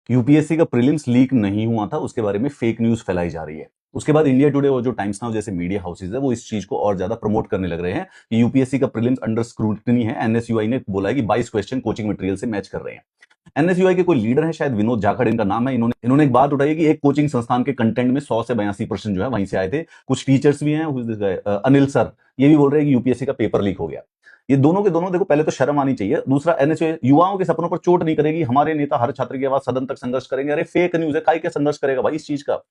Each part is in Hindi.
यूपीएससी का प्रीलिम्स लीक नहीं हुआ था, उसके बारे में फेक न्यूज फैलाई जा रही है। उसके बाद इंडिया टुडे और जो टाइम्स नाउ जैसे मीडिया हाउसेज है वो इस चीज को और ज्यादा प्रमोट करने लग रहे हैं कि यूपीएससी का प्रीलिम्स अंडर स्क्रूटनी है। एनएसयूआई ने बोला है कि 22 क्वेश्चन कोचिंग मटेरियल से मैच कर रहे हैं। एनएसयूआई के कोई लीडर है, शायद विनोद जाखड़ इनका नाम है। इन्होंने एक बात उठाई कि एक कोचिंग संस्थान के कंटेंट में 100 से 82% जो है वहीं से आए थे। कुछ टीचर्स भी हैं, अनिल सर, ये भी बोल रहे हैं कि यूपीएससी का पेपर लीक हो गया। ये दोनों के दोनों, देखो पहले तो शर्म आनी चाहिए। दूसरा, एनएसयूआई युवाओं के सपनों पर चोट नहीं करेगी, हमारे नेता हर छात्र की आवाज सदन तक संघर्ष करेंगे। अरे फेक न्यूज है, काय के संघर्ष करेगा भाई इस चीज का।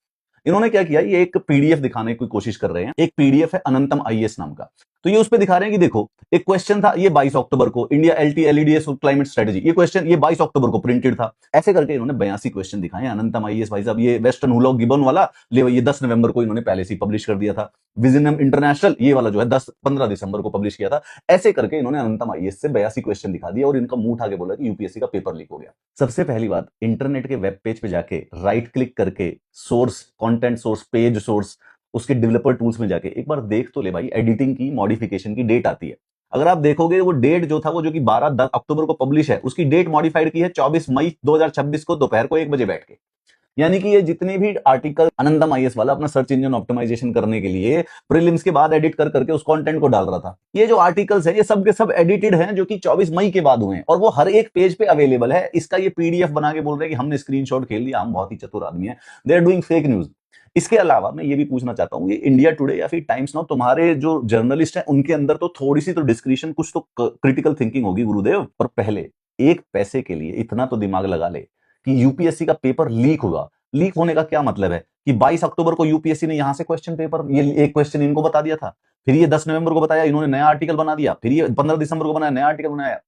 इन्होंने क्या किया, ये एक पीडीएफ दिखाने की कोशिश कर रहे हैं। एक पीडीएफ है अनंतम आईएएस नाम का, तो ये उस पे दिखा रहे हैं कि देखो एक क्वेश्चन था, ये 22 अक्टूबर को इंडिया एलटी एलईडीएस क्लाइमेट स्ट्रेटजी, ये क्वेश्चन ये 22 अक्टूबर को प्रिंटेड था। ऐसे करके इन्होंने 82 क्वेश्चन दिखाए। अनंतम आईएएस भाई साहब, ये वेस्टर्न हुलॉक गिबन वाला ले, ये 10 नवंबर को इन्होंने पहले से पब्लिश कर दिया था। विजनम इंटरनेशनल ये वाला जो है 15 दिसंबर को पब्लिश किया था। ऐसे करके इन्होंने अनंतम आईएएस से 82 क्वेश्चन दिखा दिया और इनका मुंह उठा के बोला कि यूपीएससी का पेपर लीक हो गया। सबसे पहली बात, इंटरनेट के वेब पेज पे जाके राइट क्लिक करके source, content source, page source, उसके डेवलपर टूल्स में जाके एक बार देख तो ले भाई, एडिटिंग की, मॉडिफिकेशन की डेट आती है। अगर आप देखोगे वो डेट जो था, वो जो कि 12 अक्टूबर को पब्लिश है, उसकी डेट मॉडिफाइड की है 24 मई 2026 को दोपहर को 1 बजे बैठ के। यानी कि ये जितने भी आर्टिकल अनंतम आईएएस वाला अपना सर्च इंजन ऑप्टिमाइजेशन करने के लिए प्रीलिम्स के बाद एडिट कर करके उस कंटेंट को डाल रहा था, ये जो आर्टिकल्स है ये सब के सब एडिटेड हैं, जो कि 24 मई के बाद हुए हैं और वो हर एक पेज पे अवेलेबल है। इसका ये पीडीएफ बना के बोल रहे हैं कि हमने स्क्रीनशॉट खेल लिया, हम बहुत ही चतुर आदमी है। They are doing fake news. इसके अलावा मैं ये भी पूछना चाहता हूँ, ये इंडिया टुडे या फिर टाइम्स नाउ, तुम्हारे जो जर्नलिस्ट हैं उनके अंदर तो थोड़ी सी तो डिस्क्रिशन, कुछ तो क्रिटिकल थिंकिंग होगी गुरुदेव। और पहले एक पैसे के लिए इतना तो दिमाग लगा ले कि यूपीएससी का पेपर लीक होगा। लीक होने का क्या मतलब है कि 22 अक्टूबर को यूपीएससी ने यहां से क्वेश्चन पेपर, ये एक क्वेश्चन इनको बता दिया था, फिर ये 10 नवंबर को बताया, इन्होंने नया आर्टिकल बना दिया, फिर ये 15 दिसंबर को बनाया, नया आर्टिकल बनाया।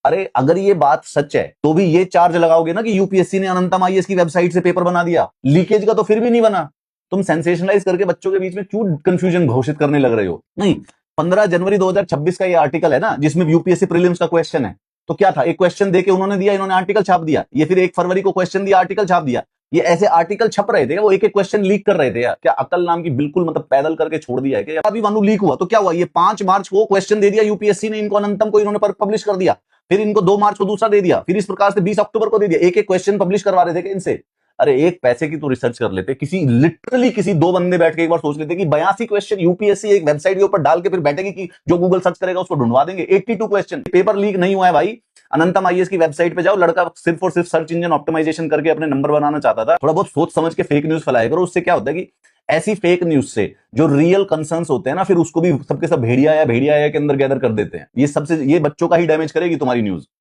अरे अगर ये बात सच है तो भी ये चार्ज लगाओगे ना कि यूपीएससी ने अनंतम आईएएस की वेबसाइट से पेपर बना दिया, लीकेज का तो फिर भी नहीं बना। तुम सेंसेशनलाइज करके बच्चों के बीच में क्यों कंफ्यूजन घोषित करने लग रहे हो? नहीं, 15 जनवरी 2026 का ये आर्टिकल है ना, जिसमें यूपीएससी प्रीलिम्स का क्वेश्चन है। तो क्या था, एक क्वेश्चन देके उन्होंने दिया, इन्होंने आर्टिकल छाप दिया। ये फिर 1 फरवरी को क्वेश्चन दिया, आर्टिकल छाप दिया। ये ऐसे आर्टिकल छप रहे थे, वो एक एक क्वेश्चन लीक कर रहे थे यार। क्या अकल नाम की बिल्कुल मतलब पैदल करके छोड़ दिया है कि अभी मानो लीक हुआ तो क्या हुआ? ये 5 मार्च को क्वेश्चन दे दिया यूपीएससी ने इनको, अनंतम को इन्होंने पब्लिश कर दिया, फिर इनको 2 मार्च को दूसरा दे दिया, फिर इस प्रकार से 20 अक्टूबर को दे दिया। एक एक क्वेश्चन पब्लिश करवा रहे थे कि इनसे। अरे एक पैसे की तो रिसर्च कर लेते, किसी लिटरली किसी 2 बंदे बैठ के एक बार सोच लेते कि 82 क्वेश्चन यूपीएससी एक वेबसाइट के ऊपर डाल के फिर बैठेगी कि जो गूगल सर्च करेगा उसको ढूंढवा देंगे। 82 क्वेश्चन, पेपर लीक नहीं हुआ है भाई। अनंतम आईएएस की वेबसाइट पे जाओ, लड़का सिर्फ और सिर्फ सर्च इंजन ऑप्टिमाइजेशन करके अपने नंबर बनाना चाहता था। थोड़ा बहुत सोच समझ के फेक न्यूज फैलाया करो, उससे क्या होता है कि ऐसी फेक न्यूज से जो रियल कंसर्न्स होते हैं ना, फिर उसको भी सबके सब भेड़िया या के अंदर गैदर कर देते हैं। ये सबसे, ये बच्चों का ही डैमेज करेगी तुम्हारी न्यूज।